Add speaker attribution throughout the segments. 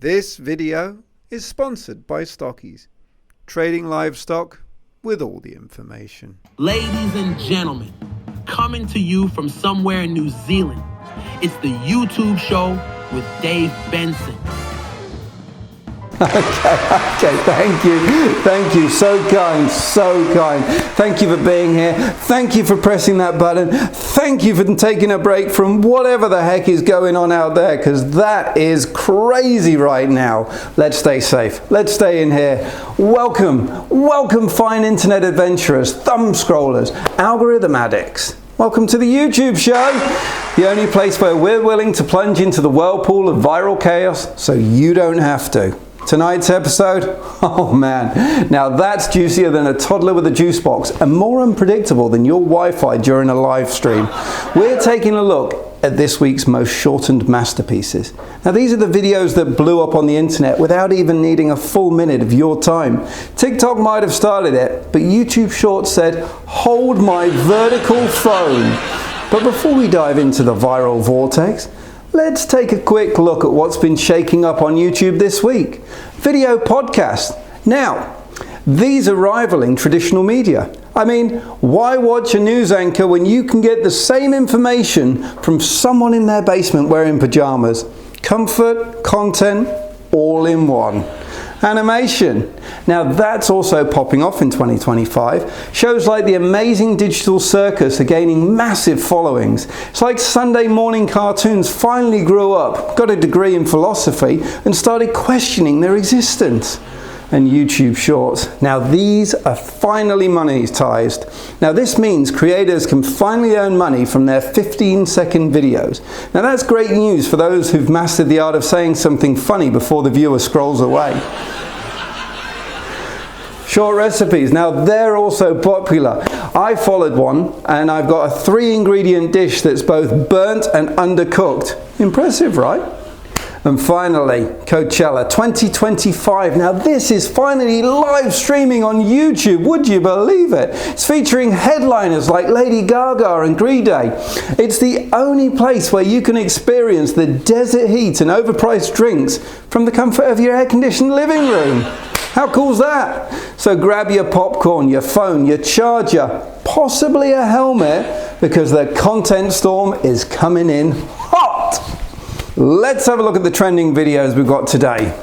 Speaker 1: This video is sponsored by Stockies, trading livestock with all the information.
Speaker 2: Ladies and gentlemen, coming to you from somewhere in New Zealand, it's the YouTube show with Dave Benson.
Speaker 3: Okay, thank you, so kind, thank you for being here, thank you for pressing that button, thank you for taking a break from whatever the heck is going on out there, because that is crazy right now. Let's stay safe, let's stay in here. Welcome fine internet adventurers, thumb scrollers, algorithm addicts. Welcome to the YouTube show, the only place where we're willing to plunge into the whirlpool of viral chaos so you don't have to. Tonight's episode, oh man, now that's juicier than a toddler with a juice box and more unpredictable than your Wi-Fi during a live stream. We're taking a look at this week's most shortened masterpieces. Now these are the videos that blew up on the internet without even needing a full minute of your time. TikTok might have started it, but YouTube Shorts said, hold my vertical phone. But before we dive into the viral vortex, let's take a quick look at what's been shaking up on YouTube this week. Video podcasts. Now, these are rivaling traditional media. I mean, why watch a news anchor when you can get the same information from someone in their basement wearing pajamas? Comfort, content, all in one. Animation. Now that's also popping off in 2025. Shows like The Amazing Digital Circus are gaining massive followings. It's like Sunday morning cartoons finally grew up, got a degree in philosophy, and started questioning their existence. And YouTube Shorts. Now these are finally monetized. Now this means creators can finally earn money from their 15-second videos. Now that's great news for those who've mastered the art of saying something funny before the viewer scrolls away. Short recipes, now they're also popular. I followed one and I've got a 3-ingredient dish that's both burnt and undercooked. Impressive, right? And finally, Coachella 2025. Now this is finally live streaming on YouTube. Would you believe it? It's featuring headliners like Lady Gaga and Green Day. It's the only place where you can experience the desert heat and overpriced drinks from the comfort of your air-conditioned living room. How cool's that? So grab your popcorn, your phone, your charger, possibly a helmet, because the content storm is coming in hot. Let's have a look at the trending videos we've got today.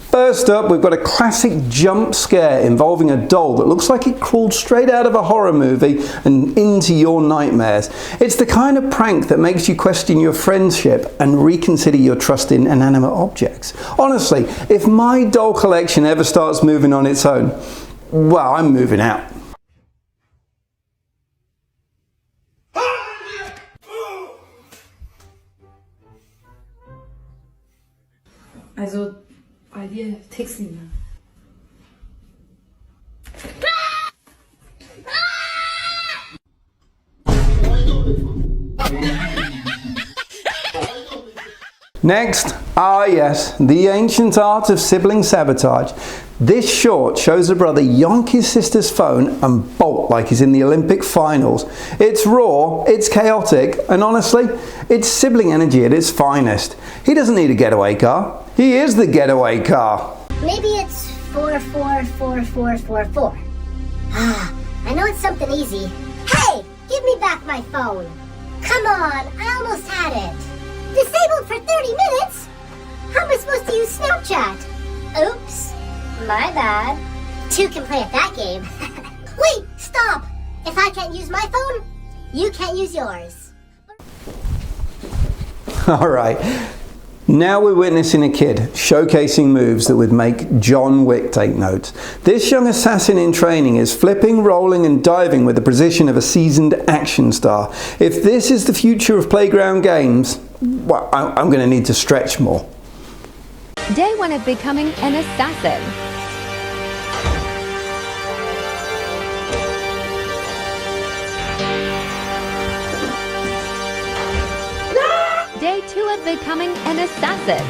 Speaker 3: First up, we've got a classic jump scare involving a doll that looks like it crawled straight out of a horror movie and into your nightmares. It's the kind of prank that makes you question your friendship and reconsider your trust in inanimate objects. Honestly, if my doll collection ever starts moving on its own, well, I'm moving out.
Speaker 4: Also, bei dir tickst nicht mehr.
Speaker 3: Next, yes, the ancient art of sibling sabotage. This short shows a brother yonk his sister's phone and bolt like he's in the Olympic finals. It's raw, it's chaotic, and honestly, it's sibling energy at its finest. He doesn't need a getaway car. He is the getaway car.
Speaker 5: Maybe it's 444444. I know it's something easy. Hey, give me back my phone. Come on, I almost had it. Disabled for 30 minutes? How am I supposed to use Snapchat? Oops, my bad. Two can play at that game. Wait, stop! If I can't use my phone, you can't use yours.
Speaker 3: All right. Now we're witnessing a kid showcasing moves that would make John Wick take notes. This young assassin in training is flipping, rolling and diving with the precision of a seasoned action star. If this is the future of playground games, well, I'm going to need to stretch more.
Speaker 6: Day 1 of becoming an assassin. Day 2 of becoming an assassin.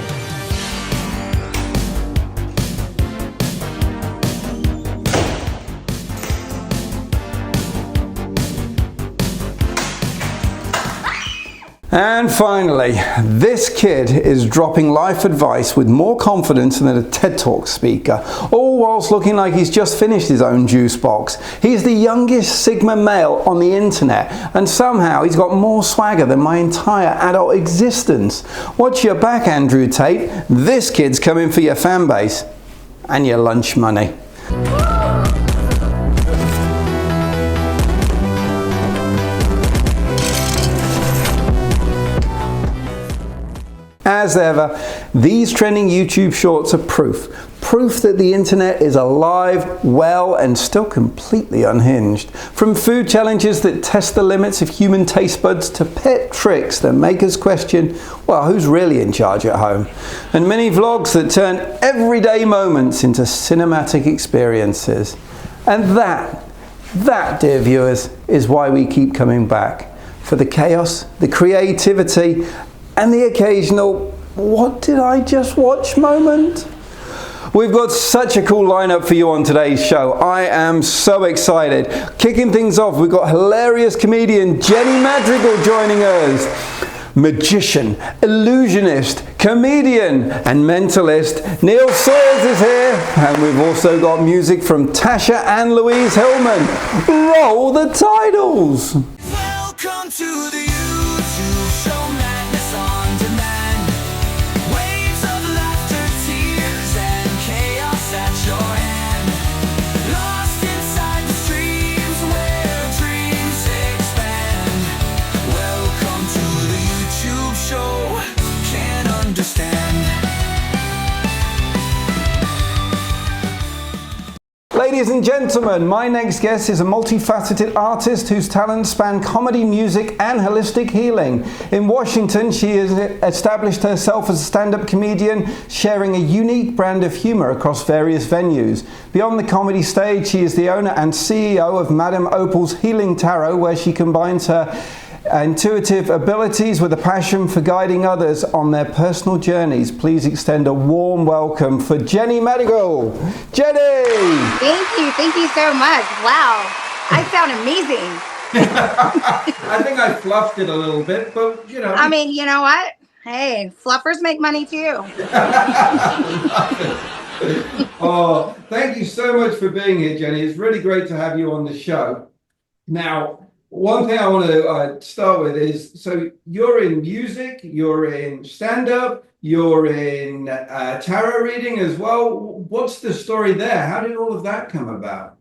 Speaker 3: And finally, this kid is dropping life advice with more confidence than a TED Talk speaker, all whilst looking like he's just finished his own juice box. He's the youngest Sigma male on the internet, and somehow he's got more swagger than my entire adult existence. Watch your back, Andrew Tate. This kid's coming for your fan base and your lunch money. As ever, these trending YouTube shorts are proof that the internet is alive, well, and still completely unhinged. From food challenges that test the limits of human taste buds to pet tricks that make us question, well, who's really in charge at home? And mini vlogs that turn everyday moments into cinematic experiences. And that, dear viewers, is why we keep coming back. For the chaos, the creativity, and the occasional, what did I just watch moment? We've got such a cool lineup for you on today's show. I am so excited. Kicking things off, we've got hilarious comedian Jenny Madrigal joining us. Magician, illusionist, comedian, and mentalist Niels Sawyers is here. And we've also got music from Tasha and Louise Hillman. Roll the titles.
Speaker 7: Welcome to the YouTube show. Madness on demand. Waves of laughter, tears, and chaos at your hand. Lost inside the streams where dreams expand. Welcome to the YouTube show. Can't understand.
Speaker 3: Ladies and gentlemen, my next guest is a multifaceted artist whose talents span comedy, music, and holistic healing. In Washington, she has established herself as a stand-up comedian, sharing a unique brand of humor across various venues. Beyond the comedy stage, she is the owner and CEO of Madame Opal's Healing Tarot, where she combines her intuitive abilities with a passion for guiding others on their personal journeys. Please extend a warm welcome for Jenny Madrigal. Jenny!
Speaker 8: Thank you so much. Wow, I sound amazing.
Speaker 3: I think I fluffed it a little bit, but you know.
Speaker 8: I mean, you know what? Hey, fluffers make money too.
Speaker 3: Oh, thank you so much for being here, Jenny. It's really great to have you on the show. Now, one thing I want to start with is, so you're in music, you're in stand-up, you're in tarot reading as well. What's the story there? How did all of that come about?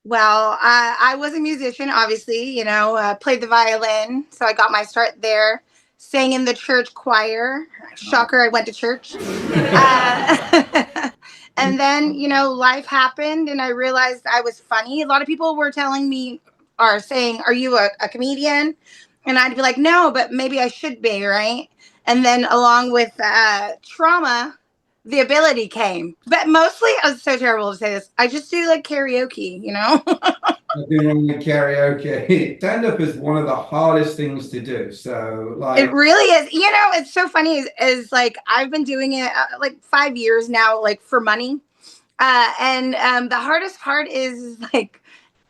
Speaker 8: Well, I was a musician, obviously, played the violin. So I got my start there, sang in the church choir. Shocker, I went to church. And then, life happened and I realized I was funny. A lot of people were telling me, are saying, are you a comedian? And I'd be like, no, but maybe I should be, right? And then along with trauma, the ability came. But mostly, it's so terrible to say this, I just do like karaoke,
Speaker 3: I do karaoke. Stand-up is one of the hardest things to do. So,
Speaker 8: it really is. It's so funny is like, I've been doing it like 5 years now, like for money. And the hardest part is like,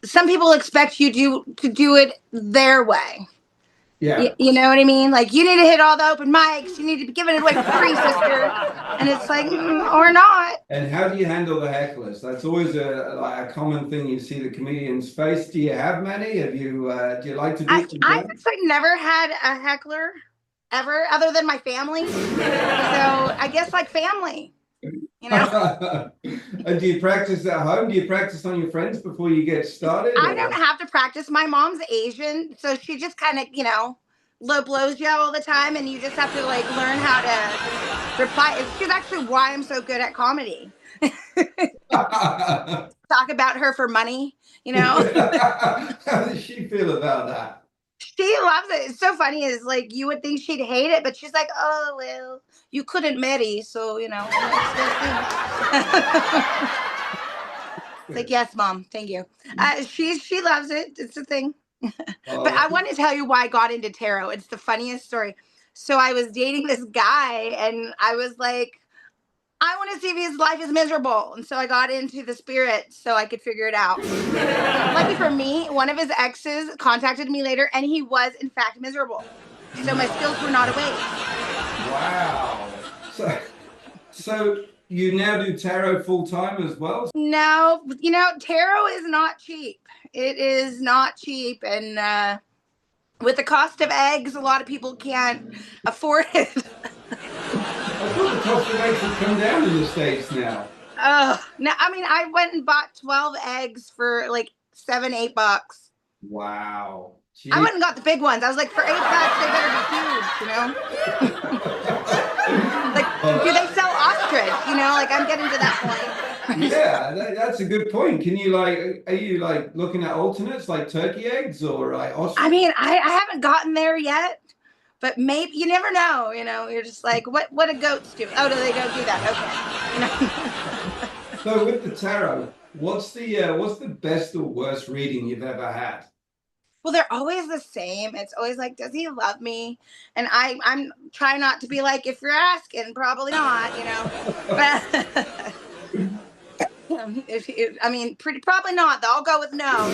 Speaker 8: some people expect you to do it their way.
Speaker 3: Yeah.
Speaker 8: You know what I mean? Like, you need to hit all the open mics. You need to be giving it away for free, sister. And it's like, or not.
Speaker 3: And how do you handle the hecklers? That's always a common thing you see the comedians face. Do you have many? Have you? Do you like to do?
Speaker 8: I've actually never had a heckler ever, other than my family. So I guess like family.
Speaker 3: And do you practice at home? Do you practice on your friends before you get started?
Speaker 8: I don't have to practice. My mom's Asian, so she just kind of, low blows you all the time, and you just have to like learn how to reply. She's actually why I'm so good at comedy. Talk about her for money,
Speaker 3: How does she feel about that?
Speaker 8: She loves it. It's so funny. Is like you would think she'd hate it, but she's like, oh well, you couldn't marry, so It's like, yes, Mom, thank you. She loves it. It's a thing. But I want to tell you why I got into tarot. It's the funniest story. So I was dating this guy, and I was like, I want to see if his life is miserable. And so I got into the spirit so I could figure it out. Lucky for me, one of his exes contacted me later, and he was, in fact, miserable. So my skills were not a waste.
Speaker 3: Wow. So you now do tarot full time as well?
Speaker 8: No, tarot is not cheap. It is not cheap. And with the cost of eggs, a lot of people can't afford it.
Speaker 3: I thought the cost of eggs had come down in the States now.
Speaker 8: Oh, no, I mean, I went and bought 12 eggs for like $7-8.
Speaker 3: Wow. Jeez.
Speaker 8: I went and got the big ones. I was like, for $8, they better be huge, Like, do they sell ostrich? Like I'm getting to that point.
Speaker 3: Yeah, that's a good point. Can you are you looking at alternates like turkey eggs or ostrich?
Speaker 8: I mean, I haven't gotten there yet, but maybe you never know. You're just like, what do goats do? Oh, do they go do that? Okay.
Speaker 3: So with the tarot, what's the best or worst reading you've ever had?
Speaker 8: Well, they're always the same. It's always like, does he love me? And I'm trying not to be like, if you're asking, probably not, But probably not. I'll go with no.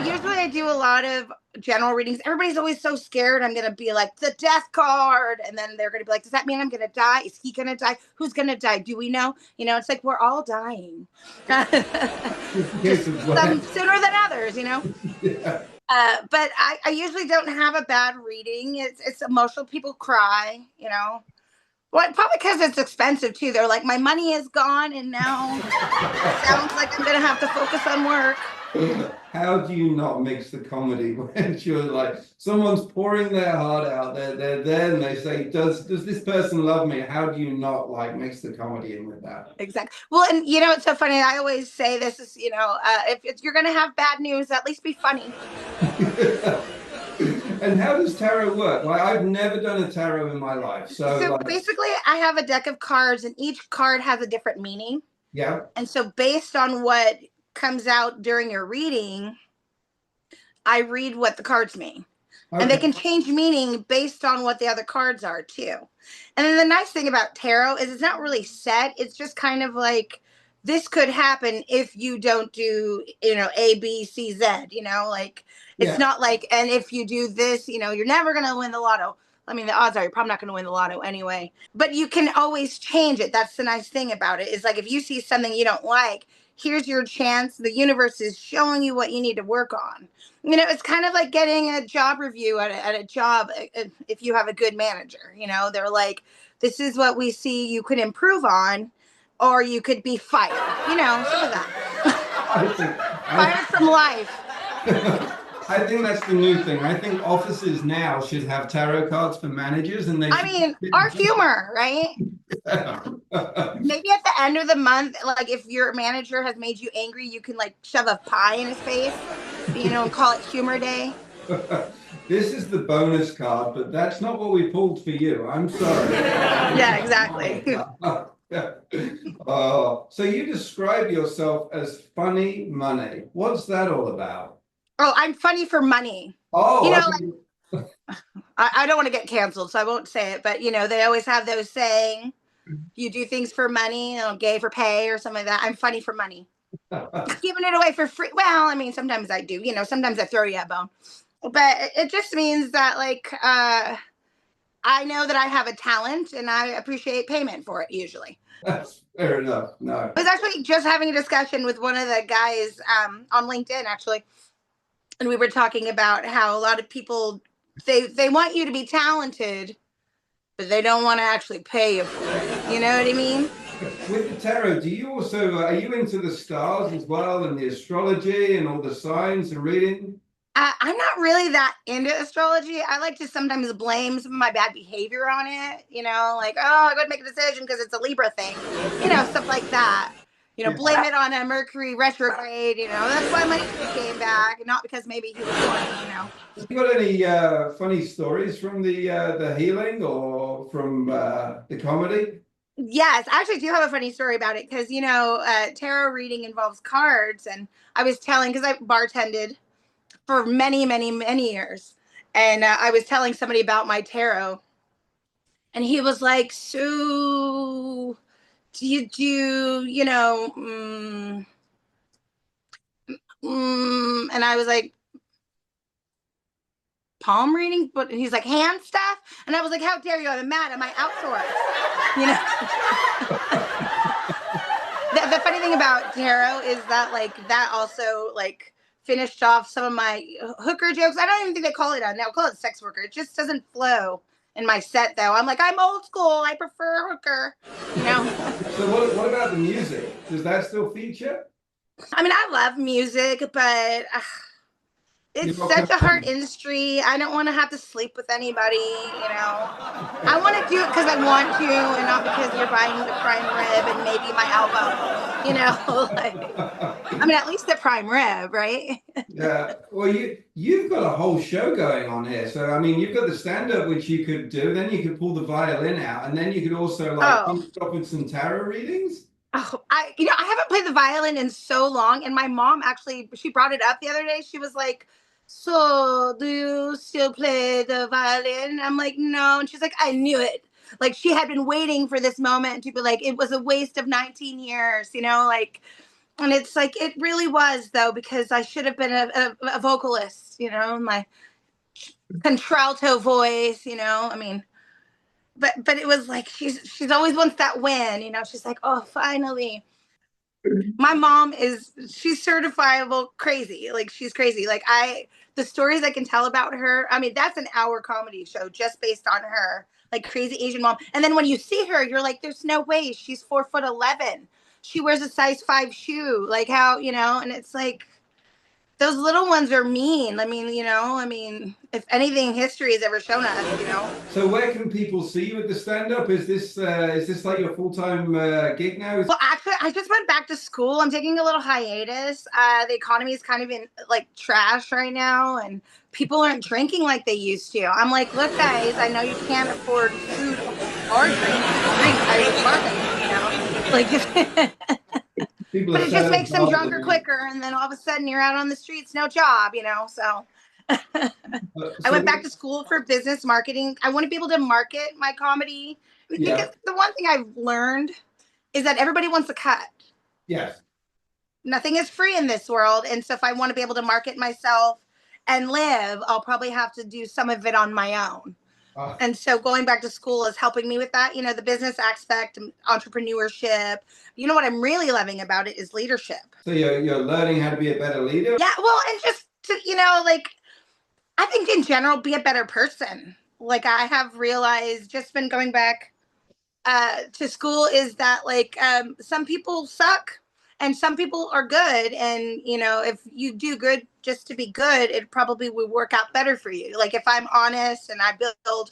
Speaker 8: Usually I do a lot of general readings. Everybody's always so scared I'm going to be like the death card. And then they're going to be like, does that mean I'm going to die? Is he going to die? Who's going to die? Do we know? It's like, we're all dying. Just some sooner than others,
Speaker 3: Yeah.
Speaker 8: But I usually don't have a bad reading. It's emotional. People cry, Well, probably because it's expensive too. They're like, my money is gone, and now it sounds like I'm gonna have to focus on work.
Speaker 3: How do you not mix the comedy when you're like, someone's pouring their heart out, they're there, and they say, does this person love me? How do you not mix the comedy in with that?
Speaker 8: Exactly. Well, and it's so funny. I always say this is, if you're gonna have bad news, at least be funny.
Speaker 3: And how does tarot work? I've never done a tarot in my life. So
Speaker 8: basically, I have a deck of cards, and each card has a different meaning.
Speaker 3: Yeah. And
Speaker 8: so based on what comes out during your reading, I read what the cards mean. Okay. And they can change meaning based on what the other cards are too. And then the nice thing about tarot is it's not really set. It's just kind of like, this could happen if you don't do, A, B, C, Z, it's not like, and if you do this, you're never going to win the lotto. I mean, the odds are you're probably not going to win the lotto anyway, but you can always change it. That's the nice thing about it, is like, if you see something you don't like, here's your chance. The universe is showing you what you need to work on. It's kind of like getting a job review at a job. If you have a good manager, they're like, this is what we see you could improve on, or you could be fired, some of that. Fired from life.
Speaker 3: I think that's the new thing. I think offices now should have tarot cards for managers, and
Speaker 8: our humor, right? Maybe at the end of the month, like if your manager has made you angry, you can shove a pie in his face, and call it humor day.
Speaker 3: This is the bonus card, but that's not what we pulled for you. I'm sorry.
Speaker 8: Yeah, exactly.
Speaker 3: So you describe yourself as funny money. What's that all about?
Speaker 8: Oh, I'm funny for money.
Speaker 3: Oh,
Speaker 8: I don't want to get canceled, so I won't say it. But they always have those saying, "You do things for money," gay for pay, or something like that. I'm funny for money. Giving it away for free. Well, I mean, sometimes I do. Sometimes I throw you a bone, but it just means that I know that I have a talent, and I appreciate payment for it usually.
Speaker 3: That's fair enough. No,
Speaker 8: I was actually just having a discussion with one of the guys on LinkedIn, actually. And we were talking about how a lot of people, they want you to be talented, but they don't want to actually pay you for it. You know what I mean?
Speaker 3: With the tarot, do you also, are you into the stars as well, and the astrology and all the signs and reading?
Speaker 8: I'm not really that into astrology. I like to sometimes blame some of my bad behavior on it. I got to make a decision because it's a Libra thing. Stuff like that. Blame it on a Mercury retrograde, that's why my husband came back, not because maybe he was born,
Speaker 3: You got any funny stories from the healing or from the comedy?
Speaker 8: Yes, I actually do have a funny story about it because, tarot reading involves cards. And I was telling, because I bartended for many, many, many years. And I was telling somebody about my tarot. And he was like, so do you do, and I was like, palm reading, but he's like hand stuff. And I was like, how dare you? I'm mad. Am I outsourced? You know, the funny thing about tarot is that like that also like finished off some of my hooker jokes. I don't even think they call it now. Call it sex worker. It just doesn't flow in my set though. I'm like, I'm old school. I prefer hooker, you know?
Speaker 3: So what about the music? Does that still feature?
Speaker 8: I mean, I love music, but it's such a hard industry. I don't want to have to sleep with anybody, you know. I want to do it because I want to, and not because you're buying the prime rib and maybe my elbow, you know. Like, I mean, at least the prime rib, right?
Speaker 3: Yeah. Well, you've got a whole show going on here. So I mean, you've got the stand-up which you could do, then you could pull the violin out, and then you could also like stop with some tarot readings.
Speaker 8: Oh, I haven't played the violin in so long, and my mom actually, she brought it up the other day. She was like, so do you still play the violin? And I'm like, no. And she's like, I knew it. Like she had been waiting for this moment to be like, it was a waste of 19 years, you know, like, and it's like, it really was though, because I should have been a vocalist, you know, my contralto voice, you know, I mean, but it was like, she's always wants that win, you know, she's like, oh, finally. My mom she's certifiable crazy. Like she's crazy. Like the stories I can tell about her, I mean, that's an hour comedy show just based on her, like crazy Asian mom. And then when you see her, you're like, there's no way she's 4'11". She wears a size 5 shoe. Like how, you know, and it's like, those little ones are mean. I mean, you know, if anything, history has ever shown us, you know.
Speaker 3: So where can people see you at the stand-up? Is this like your full-time gig now?
Speaker 8: Well, actually, I just went back to school. I'm taking a little hiatus. The economy is kind of in like trash right now, and people aren't drinking like they used to. I'm like, look, guys, I know you can't afford food or drink. Like, but it just makes them drunker quicker, and then all of a sudden you're out on the streets, no job, you know. So I went back to school for business marketing. I want to be able to market my comedy because the one thing I've learned is that everybody wants a cut.
Speaker 3: Yes.
Speaker 8: Nothing is free in this world, and so if I want to be able to market myself and live, I'll probably have to do some of it on my own. And so going back to school is helping me with that, you know, the business aspect, entrepreneurship. You know what I'm really loving about it is leadership.
Speaker 3: So you're learning how to be a better leader?
Speaker 8: Yeah, well, and just to, you know, like, I think in general, be a better person. Like I have realized just been going back to school is that like some people suck and some people are good. And, you know, if you do good just to be good, it probably would work out better for you. Like if I'm honest and I build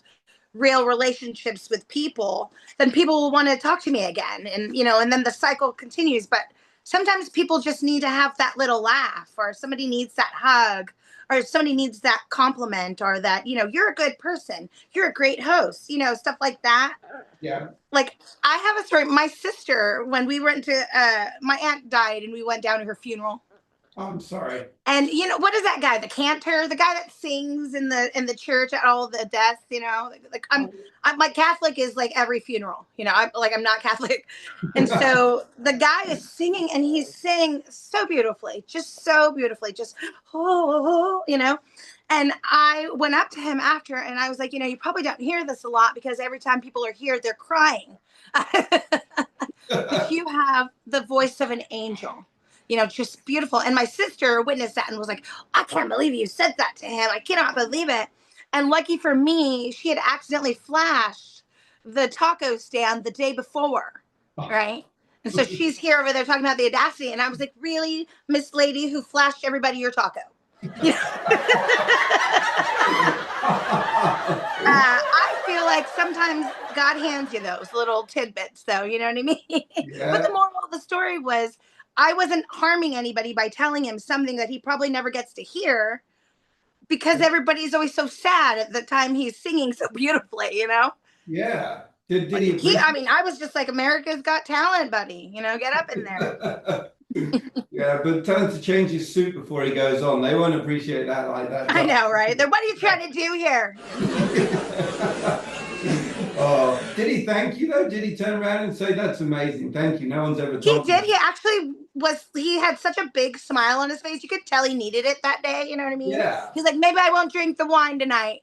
Speaker 8: real relationships with people, then people will want to talk to me again. And, you know, and then the cycle continues. But sometimes people just need to have that little laugh, or somebody needs that hug, or somebody needs that compliment, or that, you know, you're a good person, you're a great host, you know, stuff like that.
Speaker 3: Yeah.
Speaker 8: Like I have a story. My sister, when we went to, my aunt died and we went down to her funeral.
Speaker 3: Oh, I'm sorry.
Speaker 8: And you know, what is that guy? The cantor, the guy that sings in the church at all the deaths, you know, like I'm like Catholic is like every funeral, you know, I'm not Catholic. And so the guy is singing and he's singing so beautifully, just, oh, you know. And I went up to him after and I was like, you know, you probably don't hear this a lot because every time people are here, they're crying. But you have the voice of an angel. You know, just beautiful. And my sister witnessed that and was like, I can't believe you said that to him. I cannot believe it. And lucky for me, she had accidentally flashed the taco stand the day before, right? And so she's here over there talking about the audacity. And I was like, really, Miss Lady who flashed everybody your taco? You know? I feel like sometimes God hands you those little tidbits, though. You know what I mean? Yeah. But the moral of the story was, I wasn't harming anybody by telling him something that he probably never gets to hear, because everybody's always so sad at the time he's singing so beautifully, you know?
Speaker 3: Yeah. Did he?
Speaker 8: I mean, I was just like, America's Got Talent, buddy. You know, get up in there.
Speaker 3: Yeah, but tell him to change his suit before he goes on. They won't appreciate that like that.
Speaker 8: I know, right? What are you trying to do here?
Speaker 3: Oh, did he thank you though? Did he turn around and say, "That's amazing, thank you"? No one's ever
Speaker 8: He
Speaker 3: told me.
Speaker 8: did. He actually was. He had such a big smile on his face. You could tell he needed it that day. You know what I mean?
Speaker 3: Yeah.
Speaker 8: He's like, maybe I won't drink the wine tonight.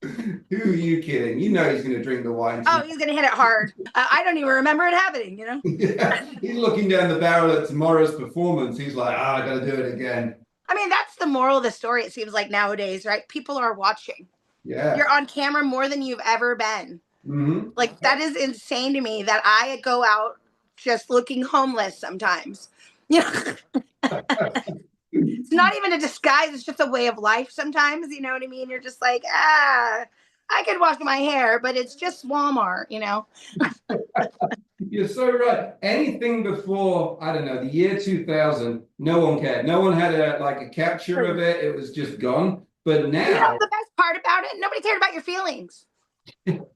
Speaker 3: Who are you kidding? You know he's going to drink the wine.
Speaker 8: Oh, he's gonna hit it hard. I don't even remember it happening. You know?
Speaker 3: Yeah. He's looking down the barrel at tomorrow's performance. He's like, I got to do it again.
Speaker 8: I mean, that's the moral of the story. It seems like nowadays, right? People are watching.
Speaker 3: Yeah.
Speaker 8: You're on camera more than you've ever been.
Speaker 3: Mm-hmm.
Speaker 8: Like, that is insane to me that I go out just looking homeless sometimes. You know, it's not even a disguise. It's just a way of life sometimes. You know what I mean? You're just like, I could wash my hair, but it's just Walmart, you know?
Speaker 3: You're so right. Anything before, I don't know, the year 2000, no one cared. No one had a capture of it. It was just gone. But now,
Speaker 8: you know the best part about it? Nobody cared about your feelings.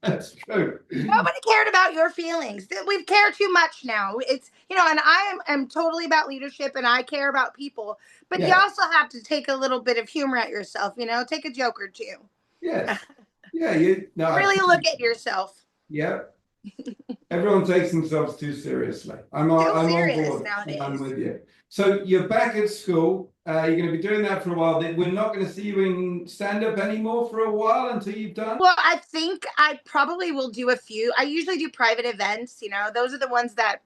Speaker 3: That's true.
Speaker 8: Nobody cared about your feelings. We care too much now. It's, you know, and I am totally about leadership and I care about people, but you also have to take a little bit of humor at yourself, you know, take a joke or two.
Speaker 3: Yeah. Yeah. Really
Speaker 8: look at yourself.
Speaker 3: Yeah. Everyone takes themselves too seriously. I'm on board.
Speaker 8: Nowadays.
Speaker 3: I'm with you. So you're back at school. You're going to be doing that for a while. We're not going to see you in stand-up anymore for a while until you've done.
Speaker 8: Well, I think I probably will do a few. I usually do private events. You know, those are the ones that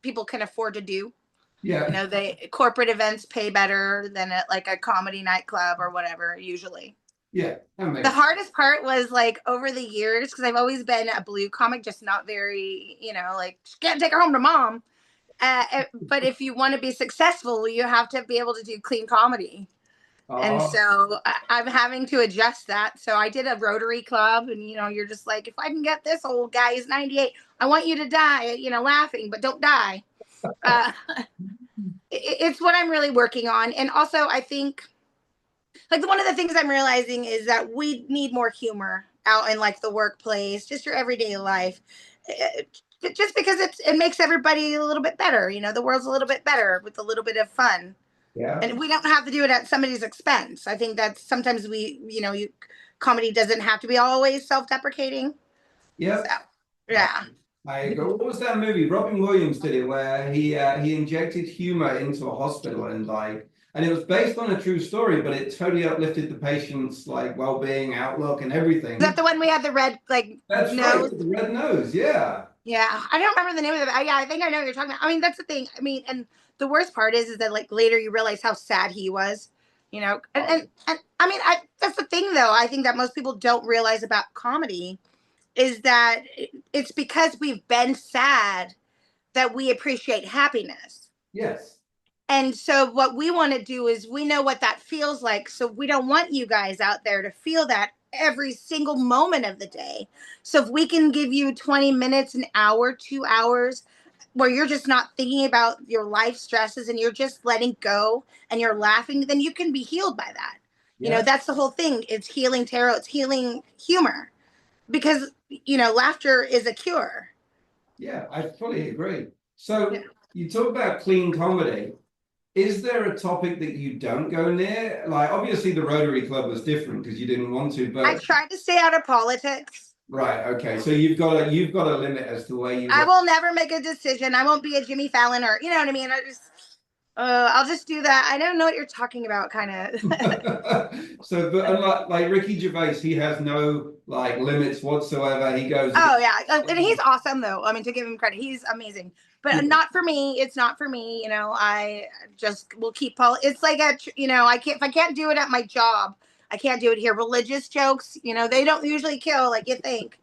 Speaker 8: people can afford to do.
Speaker 3: Yeah.
Speaker 8: You know, corporate events pay better than at like a comedy nightclub or whatever, usually.
Speaker 3: Yeah.
Speaker 8: The hardest part was like over the years, because I've always been a blue comic, just not very, you know, like can't take her home to mom. But if you want to be successful, you have to be able to do clean comedy. And so I'm having to adjust that. So I did a Rotary Club and, you know, you're just like, if I can get this old guy, he's 98, I want you to die, you know, laughing, but don't die. It's what I'm really working on. And also I think like one of the things I'm realizing is that we need more humor out in like the workplace, just your everyday life. Just because it makes everybody a little bit better. You know, the world's a little bit better with a little bit of fun.
Speaker 3: Yeah.
Speaker 8: And we don't have to do it at somebody's expense. I think that sometimes comedy doesn't have to be always self-deprecating.
Speaker 3: Yeah.
Speaker 8: So, yeah.
Speaker 3: I agree. What was that movie? Robin Williams did it where he injected humor into a hospital and it was based on a true story, but it totally uplifted the patient's like well-being, outlook, and everything.
Speaker 8: Is that the one we had the red
Speaker 3: That's
Speaker 8: nose?
Speaker 3: Right, the red nose, yeah.
Speaker 8: Yeah, I don't remember the name of it. Yeah, I think I know what you're talking about. I mean, that's the thing. I mean, and the worst part is that like later you realize how sad he was, you know. And I mean, that's the thing though. I think that most people don't realize about comedy is that it's because we've been sad that we appreciate happiness.
Speaker 3: Yes.
Speaker 8: And so what we want to do is we know what that feels like. So we don't want you guys out there to feel that every single moment of the day. So if we can give you 20 minutes, an hour, 2 hours, where you're just not thinking about your life stresses and you're just letting go and you're laughing, then you can be healed by that. Yeah. You know, that's the whole thing. It's healing tarot. It's healing humor because, you know, laughter is a cure.
Speaker 3: Yeah, I fully agree. So you talk about clean comedy. Is there a topic that you don't go near? Like, obviously, the Rotary Club was different because you didn't want to. But
Speaker 8: I tried to stay out of politics.
Speaker 3: Right. Okay. So you've got a limit as to where you.
Speaker 8: I will never make a decision. I won't be a Jimmy Fallon or you know what I mean. I'll just do that. I don't know what you're talking about, kind of.
Speaker 3: So, but unlike like Ricky Gervais, he has no like limits whatsoever. He goes.
Speaker 8: Oh yeah, and he's awesome though. I mean, to give him credit, he's amazing. But not for me. It's not for me. You know, I just will keep. It's like if I can't do it at my job, I can't do it here. Religious jokes, you know, they don't usually kill like you think.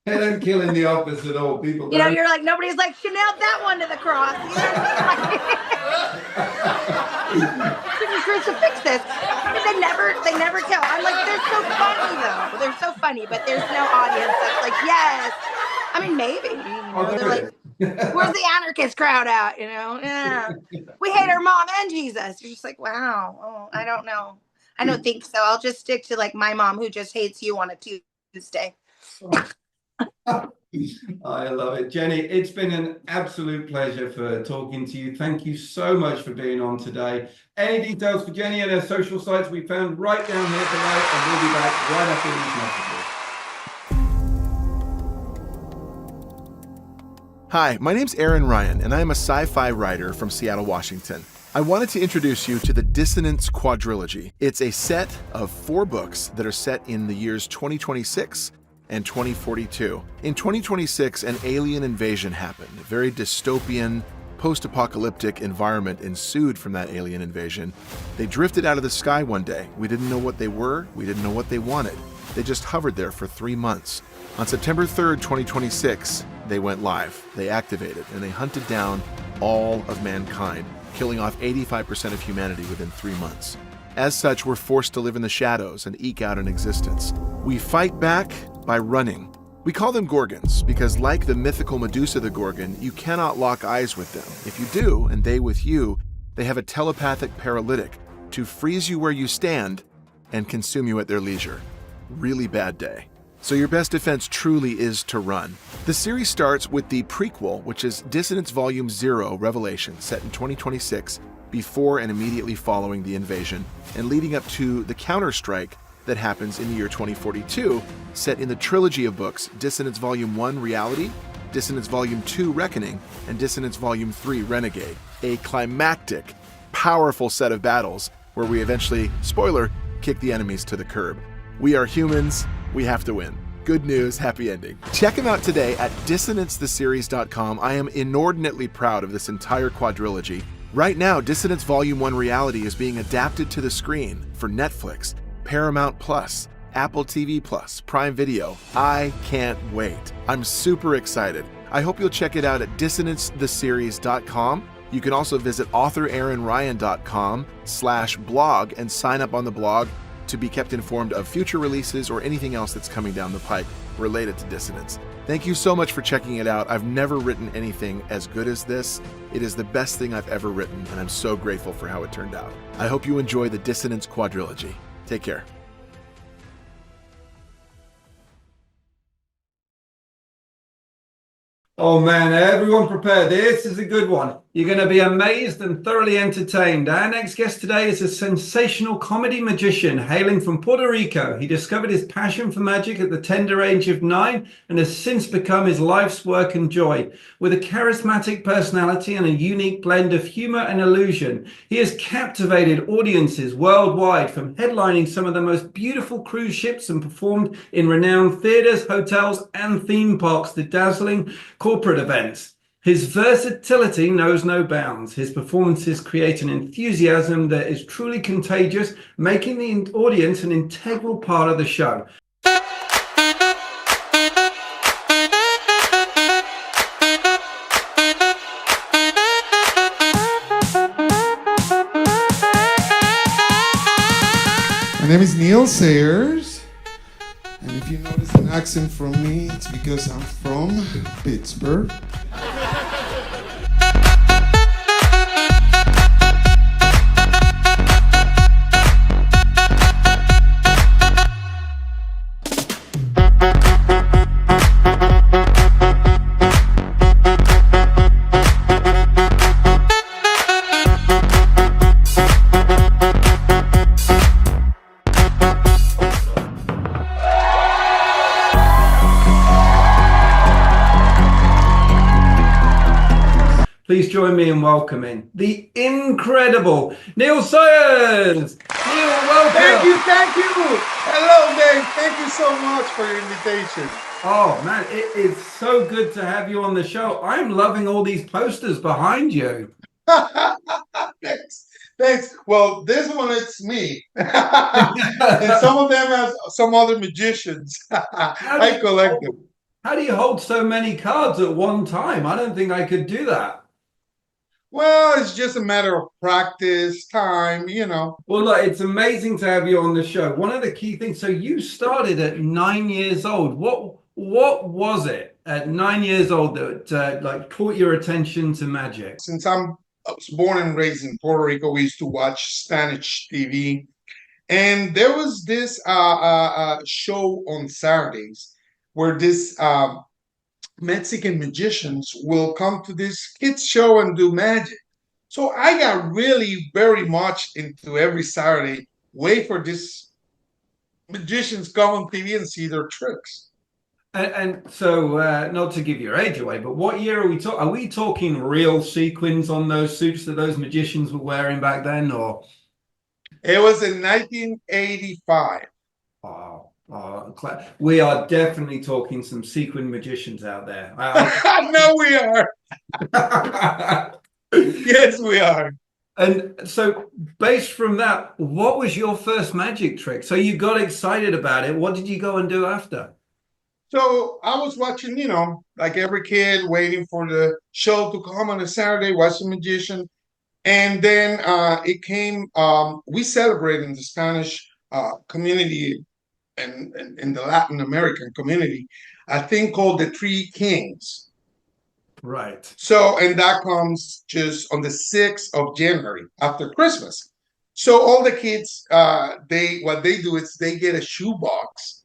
Speaker 3: They don't kill in the office at all. People don't.
Speaker 8: You know, you're like, nobody's like, she nailed that one to the cross. You know what I mean? Crucifix this. They never kill. I'm like, they're so funny though. They're so funny, but there's no audience that's like, yes. I mean, maybe. You know, they're like, where's the anarchist crowd at? You know, yeah. We hate our mom and Jesus. You're just like, wow. Oh, I don't know. I don't think so. I'll just stick to like my mom who just hates you on a Tuesday.
Speaker 3: I love it. Jenny, it's been an absolute pleasure for talking to you. Thank you so much for being on today. Any details for Jenny and her social sites we found right down here below, and we'll be back right after these messages.
Speaker 9: Hi, my name's Aaron Ryan, and I am a sci-fi writer from Seattle, Washington. I wanted to introduce you to the Dissonance Quadrilogy. It's a set of 4 books that are set in the years 2026 and 2042. In 2026, an alien invasion happened. A very dystopian, post-apocalyptic environment ensued from that alien invasion. They drifted out of the sky one day. We didn't know what they were. We didn't know what they wanted. They just hovered there for 3 months. On September 3rd, 2026, they went live. They activated, and they hunted down all of mankind, killing off 85% of humanity within 3 months. As such, we're forced to live in the shadows and eke out an existence. We fight back by running. We call them Gorgons because, like the mythical Medusa the Gorgon, you cannot lock eyes with them. If you do, and they with you, they have a telepathic paralytic to freeze you where you stand and consume you at their leisure. Really bad day. So your best defense truly is to run. The series starts with the prequel, which is Dissonance Volume 0 Revelation, set in 2026, before and immediately following the invasion, and leading up to the counterstrike that happens in the year 2042, set in the trilogy of books Dissonance Volume 1 Reality, Dissonance Volume 2 Reckoning, and Dissonance Volume 3 Renegade. A climactic, powerful set of battles where we eventually, spoiler, kick the enemies to the curb. We are humans, we have to win. Good news, happy ending. Check him out today at dissonancetheseries.com. I am inordinately proud of this entire quadrilogy. Right now, Dissonance Volume 1 Reality is being adapted to the screen for Netflix, Paramount Plus, Apple TV Plus, Prime Video. I can't wait. I'm super excited. I hope you'll check it out at dissonancetheseries.com. You can also visit authoraaronryan.com/blog and sign up on the blog to be kept informed of future releases or anything else that's coming down the pike related to Dissonance. Thank you so much for checking it out. I've never written anything as good as this. It is the best thing I've ever written, and I'm so grateful for how it turned out. I hope you enjoy the Dissonance Quadrilogy. Take care.
Speaker 3: Oh man, everyone prepare. This is a good one. You're going to be amazed and thoroughly entertained. Our next guest today is a sensational comedy magician hailing from Puerto Rico. He discovered his passion for magic at the tender age of 9 and has since become his life's work and joy. With a charismatic personality and a unique blend of humor and illusion, he has captivated audiences worldwide, from headlining some of the most beautiful cruise ships and performed in renowned theaters, hotels, and theme parks to dazzling corporate events. His versatility knows no bounds. His performances create an enthusiasm that is truly contagious, making the audience an integral part of the show.
Speaker 10: My name is Niels Sawyers, and if you notice an accent from me, it's because I'm from Pittsburgh.
Speaker 3: Please join me in welcoming the incredible Niels Sawyers. Neil, welcome.
Speaker 10: Thank you. Hello, Dave. Thank you so much for your invitation.
Speaker 3: Oh man, it is so good to have you on the show. I'm loving all these posters behind you.
Speaker 10: Thanks. Well, this one, it's me. And some of them have some other magicians. I collect them.
Speaker 3: How do you hold so many cards at one time? I don't think I could do that.
Speaker 10: Well, it's just a matter of practice, time, you know.
Speaker 3: Well, look, it's amazing to have you on the show. One of the key things, so you started at 9 years old. What was it at 9 years old that like caught your attention to magic?
Speaker 10: Since I was born and raised in Puerto Rico, we used to watch Spanish TV. And there was this show on Saturdays where this Mexican magicians will come to this kids show and do magic. So I got really very much into every Saturday, wait for this magicians come on TV and see their tricks.
Speaker 3: And so, not to give your age away, but what year are we talking? Are we talking real sequins on those suits that those magicians were wearing back then, or?
Speaker 10: It was in 1985.
Speaker 3: Oh, we are definitely talking some sequin magicians out there.
Speaker 10: No, we are. Yes, we are.
Speaker 3: And so, based from that, what was your first magic trick? So you got excited about it. What did you go and do after?
Speaker 10: So I was watching, like every kid, waiting for the show to come on a Saturday, watch the magician. And then it came, we celebrate in the Spanish community and in the Latin American community, a thing called the Three Kings.
Speaker 3: Right.
Speaker 10: So, and that comes just on the 6th of January after Christmas. So all the kids, what they do is they get a shoebox.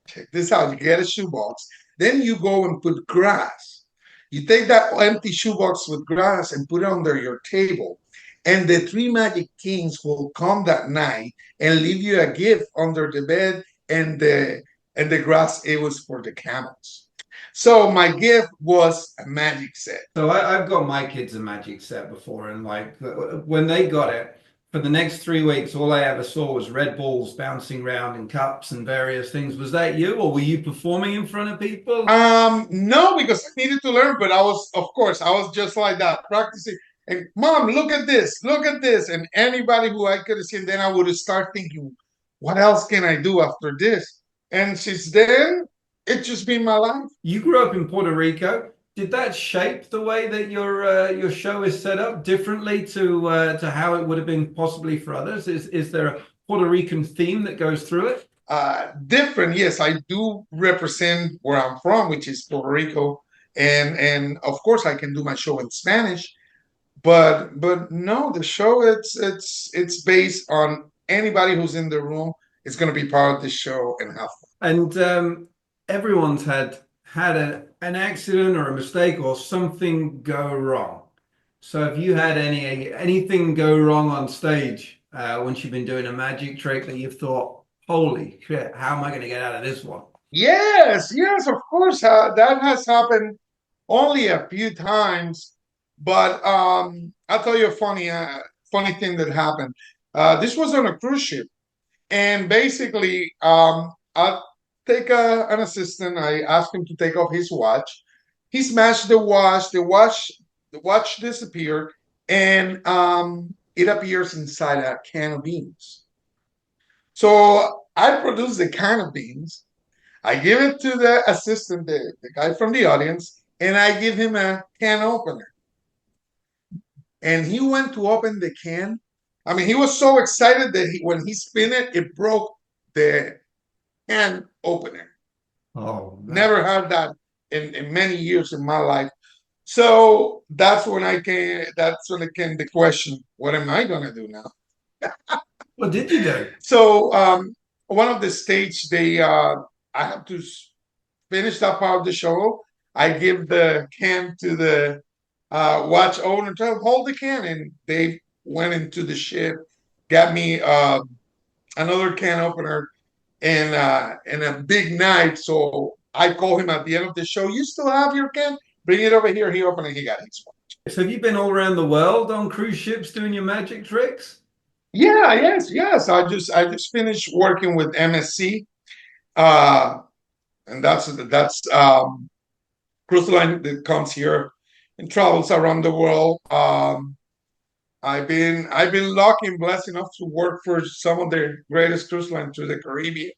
Speaker 10: Check this out. You get a shoebox. Then you go and put grass. You take that empty shoebox with grass and put it under your table. And the three magic kings will come that night and leave you a gift under the bed, and the grass, it was for the camels. So my gift was a magic set.
Speaker 3: So I've got my kids a magic set before, and like when they got it, for the next 3 weeks, all I ever saw was red balls bouncing around in cups and various things. Was that you, or were you performing in front of people?
Speaker 10: No, because I needed to learn, but I was just like that, practicing. And mom, look at this, and anybody who I could have seen, then I would have start thinking, what else can I do after this? And since then, it's just been my life.
Speaker 3: You grew up in Puerto Rico. Did that shape the way that your show is set up differently to how it would have been possibly for others? Is there a Puerto Rican theme that goes through it?
Speaker 10: Different, yes. I do represent where I'm from, which is Puerto Rico, and of course I can do my show in Spanish, but no, the show it's based on anybody who's in the room is going to be part of the show and have fun.
Speaker 3: And everyone's had an accident or a mistake or something go wrong. So have you had anything go wrong on stage once you've been doing a magic trick that you've thought, holy shit, how am I going to get out of this one?
Speaker 10: Yes, of course. That has happened only a few times, but I'll tell you a funny thing that happened. This was on a cruise ship, and basically, I take an assistant. I asked him to take off his watch. He smashed the watch. The watch disappeared, and it appears inside a can of beans. So I produce the can of beans. I give it to the assistant, the guy from the audience, and I give him a can opener. And he went to open the can. I mean, he was so excited that when he spun it, it broke the can opener.
Speaker 3: Oh, man.
Speaker 10: Never had that in many years in my life. So that's when it came the question, what am I going to do now?
Speaker 3: What did you do?
Speaker 10: So one of the stage, I have to finish that part of the show. I give the can to the watch owner, tell him, hold the can, and they went into the ship, got me another can opener and a big knife. So I called him at the end of the show. You still have your can? Bring it over here. He opened it. He got his watch.
Speaker 3: So have you been all around the world on cruise ships doing your magic tricks?
Speaker 10: Yeah, yes. I just finished working with MSC, and that's cruise line that comes here and travels around the world. I've been lucky and blessed enough to work for some of the greatest cruise lines through the Caribbean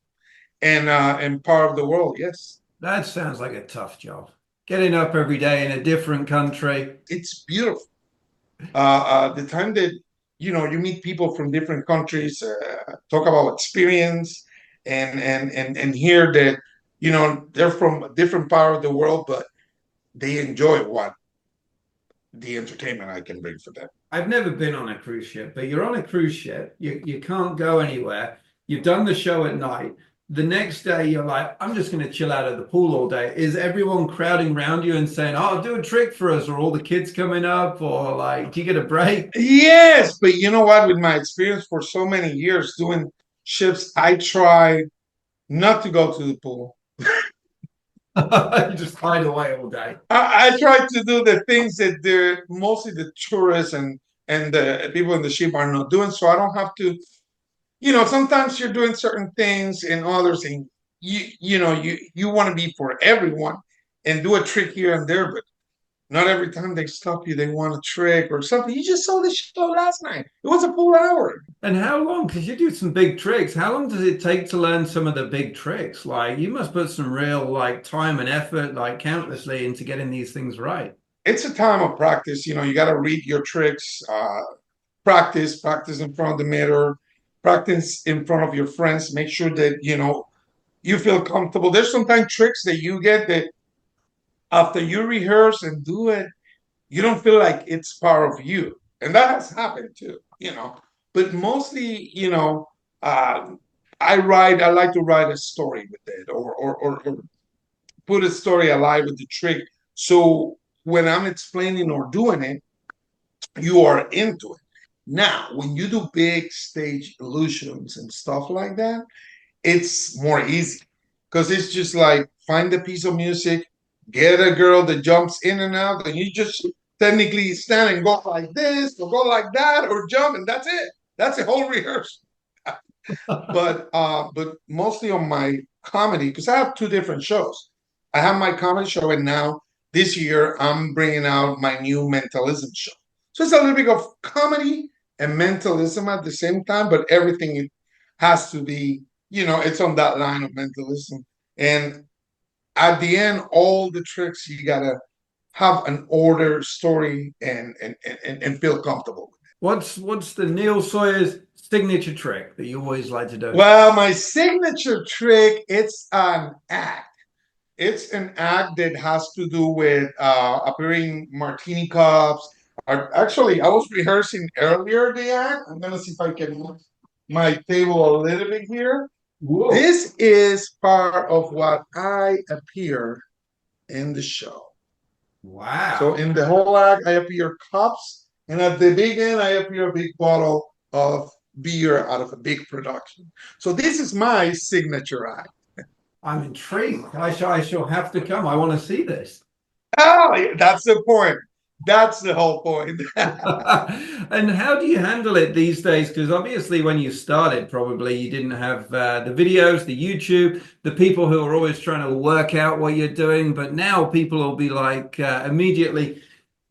Speaker 10: and part of the world. Yes,
Speaker 3: That sounds like a tough job. Getting up every day in a different country.
Speaker 10: it's beautiful. The time that you meet people from different countries, talk about experience, and hear that they're from a different part of the world, but they enjoy what the entertainment I can bring for them.
Speaker 3: I've never been on a cruise ship, but you're on a cruise ship. You can't go anywhere. You've done the show at night. The next day, you're like, I'm just going to chill out at the pool all day. Is everyone crowding around you and saying, oh, do a trick for us? Or all the kids coming up? Or like, do you get a break?
Speaker 10: Yes, but you know what? With my experience for so many years doing ships, I try not to go to the pool.
Speaker 3: You just hide away all day.
Speaker 10: I try to do the things that they're mostly the tourists and the people in the ship are not doing, so I don't have to. Sometimes you're doing certain things and others, and you want to be for everyone and do a trick here and there, but not every time they stop you, they want a trick or something. You just saw the show last night. It was a full hour.
Speaker 3: And how long? Because you do some big tricks. How long does it take to learn some of the big tricks? Like you must put some real time and effort, countlessly into getting these things right.
Speaker 10: It's a time of practice. You got to read your tricks, practice in front of the mirror, practice in front of your friends. Make sure that, you feel comfortable. There's sometimes tricks that you get that after you rehearse and do it, you don't feel like it's part of you. And that has happened too, But mostly, I like to write a story with it or put a story alive with the trick. So when I'm explaining or doing it, you are into it. Now, when you do big stage illusions and stuff like that, it's more easy because it's just like find a piece of music, get a girl that jumps in and out, and you just technically stand and go like this, or go like that, or jump, and that's it. That's the whole rehearsal. but mostly on my comedy, because I have two different shows. I have my comedy show, and now this year I'm bringing out my new mentalism show. So it's a little bit of comedy and mentalism at the same time, but everything has to be, it's on that line of mentalism. And at the end, all the tricks you gotta have an order, story, and feel comfortable with it.
Speaker 3: What's the Niels Sawyers signature trick that you always like to do?
Speaker 10: Well, my signature trick, it's an act. It's an act that has to do with appearing martini cups. Actually, I was rehearsing earlier the act. I'm gonna see if I can move my table a little bit here. Whoa. This is part of what I appear in the show.
Speaker 3: Wow.
Speaker 10: So in the whole act, I appear cups, and at the big end, I appear a big bottle of beer out of a big production. So this is my signature act.
Speaker 3: I'm intrigued. I shall have to come. I want to see this.
Speaker 10: Oh, that's the point. That's the whole point.
Speaker 3: And how do you handle it these days? Because obviously when you started, probably you didn't have the videos, the YouTube, the people who are always trying to work out what you're doing. But now people will be immediately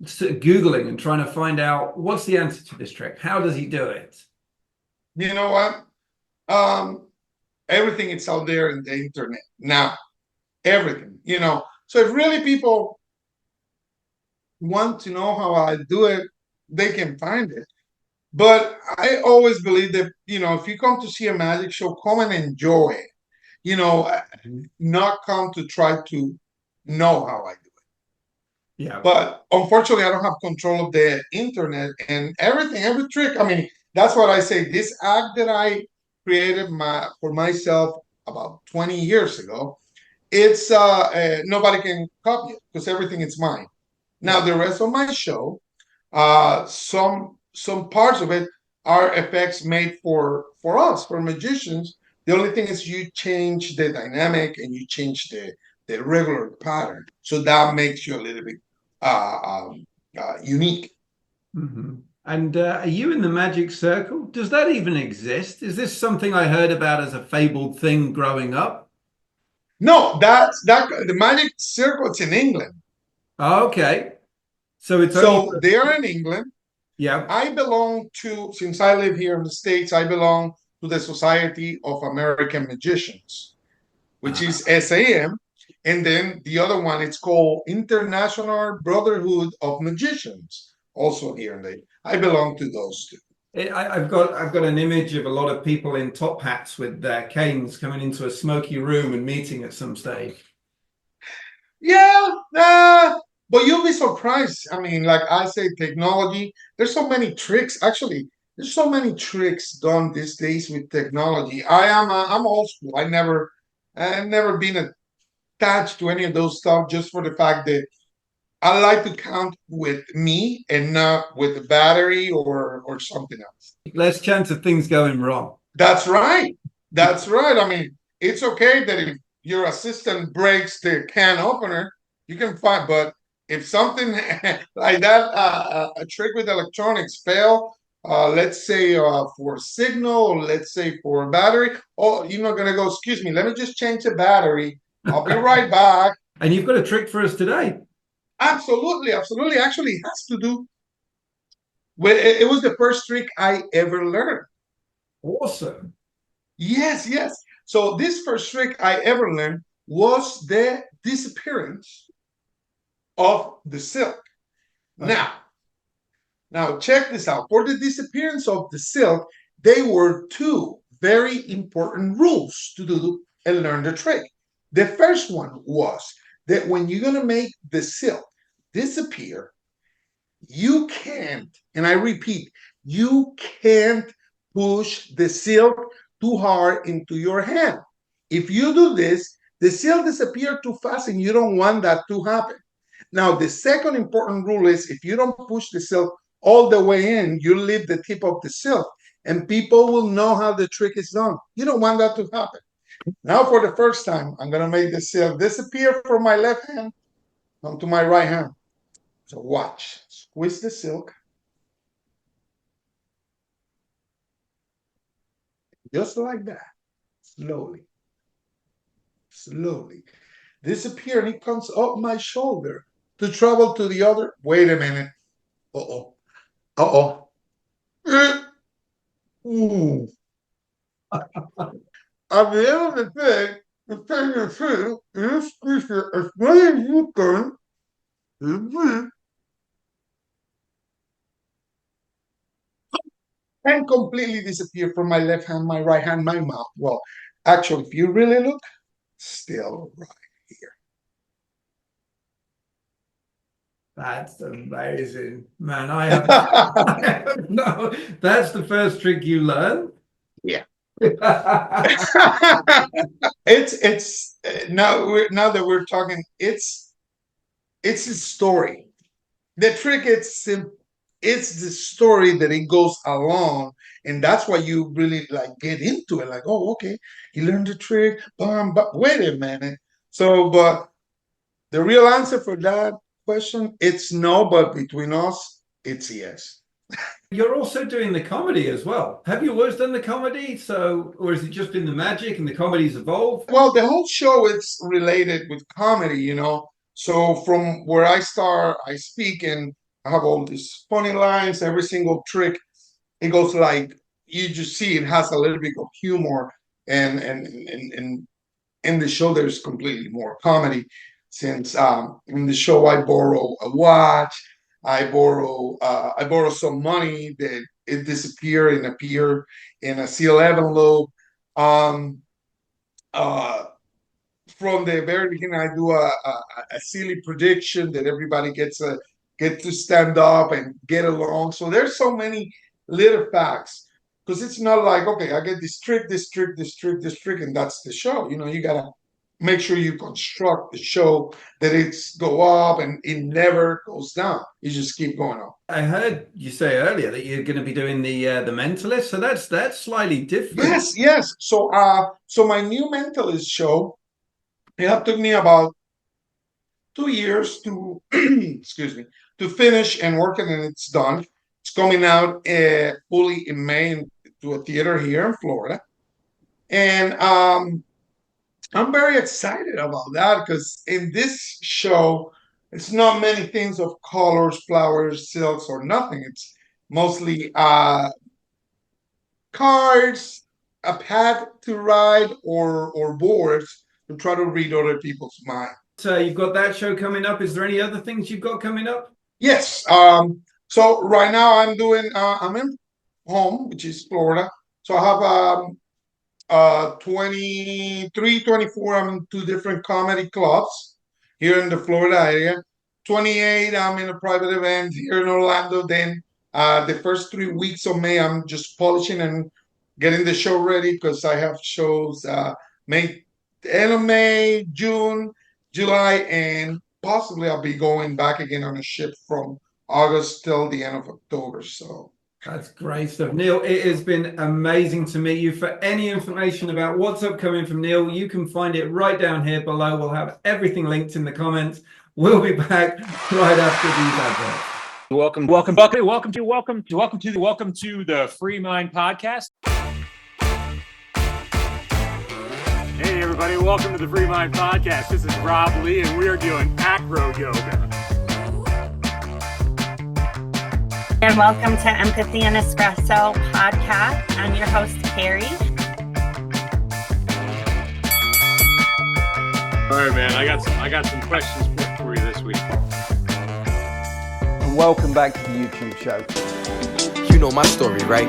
Speaker 3: Googling and trying to find out what's the answer to this trick. How does he do it?
Speaker 10: You know what? Everything is out there in the internet now. Everything, So if really people want to know how I do it, they can find it. But I always believe that, if you come to see a magic show, come and enjoy it. Not come to try to know how I do it.
Speaker 3: Yeah.
Speaker 10: But unfortunately, I don't have control of the internet and everything, every trick. I mean, that's what I say. This act that I created for myself about 20 years ago, it's nobody can copy it because everything is mine. Now, the rest of my show, some parts of it are effects made for us, for magicians. The only thing is you change the dynamic and you change the regular pattern. So that makes you a little bit unique.
Speaker 3: Mm-hmm. And are you in the magic circle? Does that even exist? Is this something I heard about as a fabled thing growing up?
Speaker 10: No, the magic circle, it's in England.
Speaker 3: Oh, okay. So
Speaker 10: they are in England.
Speaker 3: Yeah.
Speaker 10: I belong to, since I live here in the States, I belong to the Society of American Magicians, which is SAM. And then the other one, it's called International Brotherhood of Magicians, also here in the. I belong to those two.
Speaker 3: I've got an image of a lot of people in top hats with canes coming into a smoky room and meeting at some stage.
Speaker 10: Yeah, but you'll be surprised. I mean, like I say, technology. There's so many tricks. Actually, there's so many tricks done these days with technology. I'm old school. I've never been attached to any of those stuff just for the fact that I like to count with me and not with the battery or something else.
Speaker 3: Less chance of things going wrong.
Speaker 10: That's right. That's right. I mean, it's okay that if your assistant breaks the can opener, you can find. But if something like that, a trick with electronics fail, let's say for signal, or let's say for a battery, oh, you're not gonna go. Excuse me, let me just change the battery. I'll be right back.
Speaker 3: And you've got a trick for us today.
Speaker 10: Absolutely, absolutely. Actually, it has to do with it was the first trick I ever learned.
Speaker 3: Awesome.
Speaker 10: Yes, yes. So this first trick I ever learned was the disappearance of the silk.
Speaker 3: Okay.
Speaker 10: Now check this out. For the disappearance of the silk, there were two very important rules to do and learn the trick. The first one was that when you're gonna make the silk disappear, you can't, and I repeat, you can't push the silk too hard into your hand. If you do this, the silk disappears too fast, and you don't want that to happen. Now, the second important rule is if you don't push the silk all the way in, you leave the tip of the silk, and people will know how the trick is done. You don't want that to happen. Now, for the first time, I'm going to make the silk disappear from my left hand onto my right hand. So watch. Squeeze the silk. Just like that. Slowly. Slowly. Disappear, and it comes up my shoulder to travel to the other. Wait a minute. Uh-oh. Uh-oh. Ooh. At the end of the thing is true, you squeeze it as much as you can. And completely disappear from my left hand, my right hand, my mouth. Well, actually, if you really look, still right here.
Speaker 3: That's amazing, man. I have no. That's the first trick you learned.
Speaker 10: Yeah. It's now that we're talking, it's a story. The trick it's simple. It's the story that it goes along, and that's why you really like get into it. Like, oh, okay, he learned the trick. But wait a minute. So, but the real answer for that question, it's no. But between us, it's yes.
Speaker 3: You're also doing the comedy as well. Have you always done the comedy? So, or has it just been the magic and the comedy's evolved?
Speaker 10: Well, the whole show is related with comedy, you know. So from where I start, I speak and I have all these funny lines. Every single trick, it goes like you just see it has a little bit of humor, and in the show there's completely more comedy. Since in the show I borrow a watch, I borrow some money that it disappeared and appeared in a sealed envelope. Um, uh, from the very beginning, I do a silly prediction that everybody get to stand up and get along. So there's so many little facts because it's not like okay, I get this trick, this trick, this trick, this trick, and that's the show. You know, you gotta make sure you construct the show that it's go up and it never goes down. You just keep going up.
Speaker 3: I heard you say earlier that you're going to be doing the Mentalist, so that's slightly different.
Speaker 10: Yes, yes. So my new Mentalist show, it took me about 2 years to excuse me to finish and work it, and it's done. It's coming out fully in May to a theater here in Florida, and I'm very excited about that because in this show, it's not many things of colors, flowers, silks, or nothing. It's mostly cards, a pad to ride, or boards to try to read other people's mind.
Speaker 3: So you've got that show coming up. Is there any other things you've got coming up?
Speaker 10: Yes. So right now I'm in home, which is Florida. So I have 23, 24. I'm in two different comedy clubs here in the Florida area. 28, I'm in a private event here in Orlando. Then the first 3 weeks of May, I'm just polishing and getting the show ready because I have shows May, end of May, June, July, and possibly I'll be going back again on a ship from August till the end of October. So
Speaker 3: That's great stuff. Neil, it has been amazing to meet you. For any information about what's upcoming from Neil, you can find it right down here below. We'll have everything linked in the comments. We'll be back right after these adverts.
Speaker 11: Welcome, Buckley. Welcome to the FreeMind podcast. Hey, everybody. Welcome to the FreeMind podcast. This is Rob Lee, and we are doing acro yoga.
Speaker 12: And welcome to Empathy and Espresso podcast. I'm your host, Carrie.
Speaker 11: All right, man. I got some questions for you this week.
Speaker 3: And welcome back to the YouTube show.
Speaker 13: You know my story, right?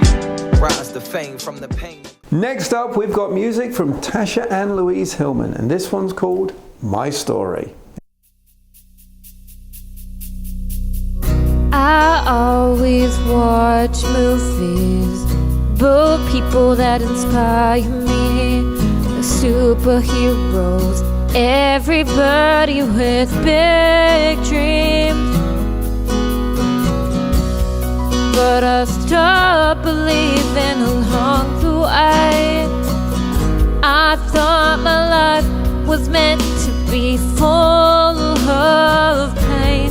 Speaker 13: Rise to fame from the pain.
Speaker 3: Next up, we've got music from Tasha and Louise Hillman, and this one's called My Story.
Speaker 14: I always watch movies about people that inspire me, the superheroes, everybody with big dreams. But I stopped believing along the way. I thought my life was meant to be full of pain.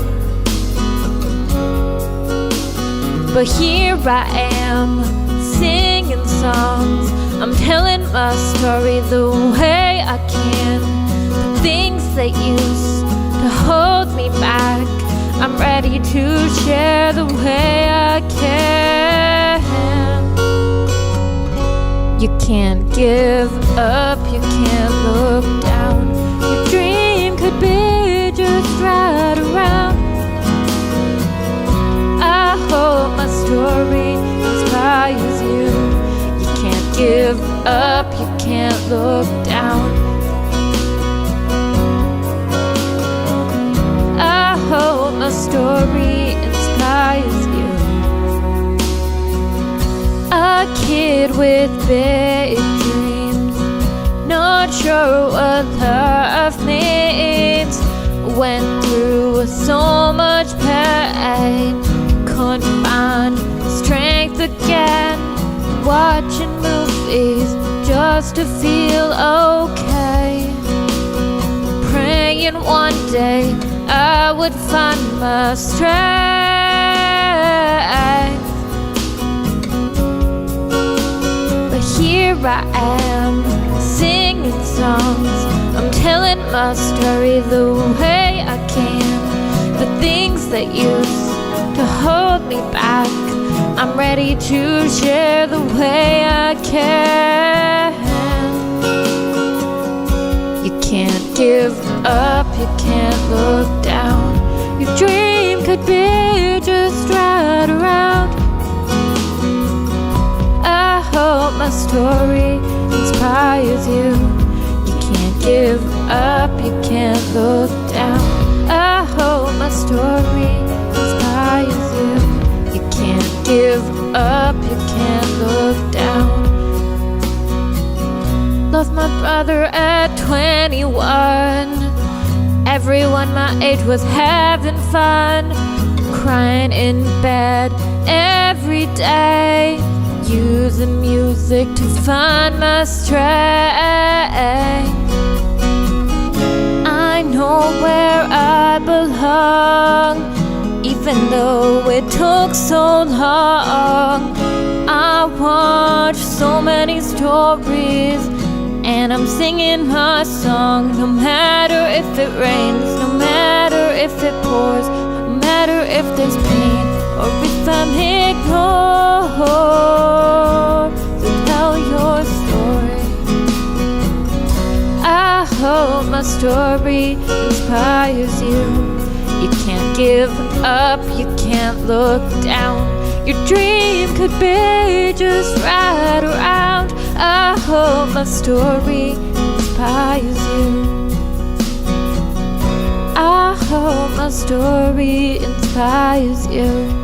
Speaker 14: But here I am, singing songs. I'm telling my story the way I can. The things that used to hold me back, I'm ready to share the way I can. You can't give up, you can't look down. Your dream could be just right around. I hope my story inspires you. You can't give up, you can't look down. I hope my story inspires you. A kid with big dreams, not sure what love means. Went through so much pain, couldn't find strength again. Watching movies just to feel okay. Praying one day I would find my strength. But here I am, singing songs. I'm telling my story the way I can. The things that used to hold me back, I'm ready to share the way I can. You can't give up, you can't look down. Your dream could be just right around. I hope my story inspires you. You can't give up, you can't look down. I hope my story inspires you. You can't give up, you can't look down. Lost my brother at 21. Everyone my age was having fun, crying in bed every day, using music to find my strength. I know where I belong, even though it took so long. I watched so many stories, and I'm singing my song. No matter if it rains, no matter if it pours, no matter if there's pain or if I'm ignored. So tell your story. I hope my story inspires you. You can't give up, you can't look down. Your dream could be just right around. I hope my story inspires you. I hope my story inspires you.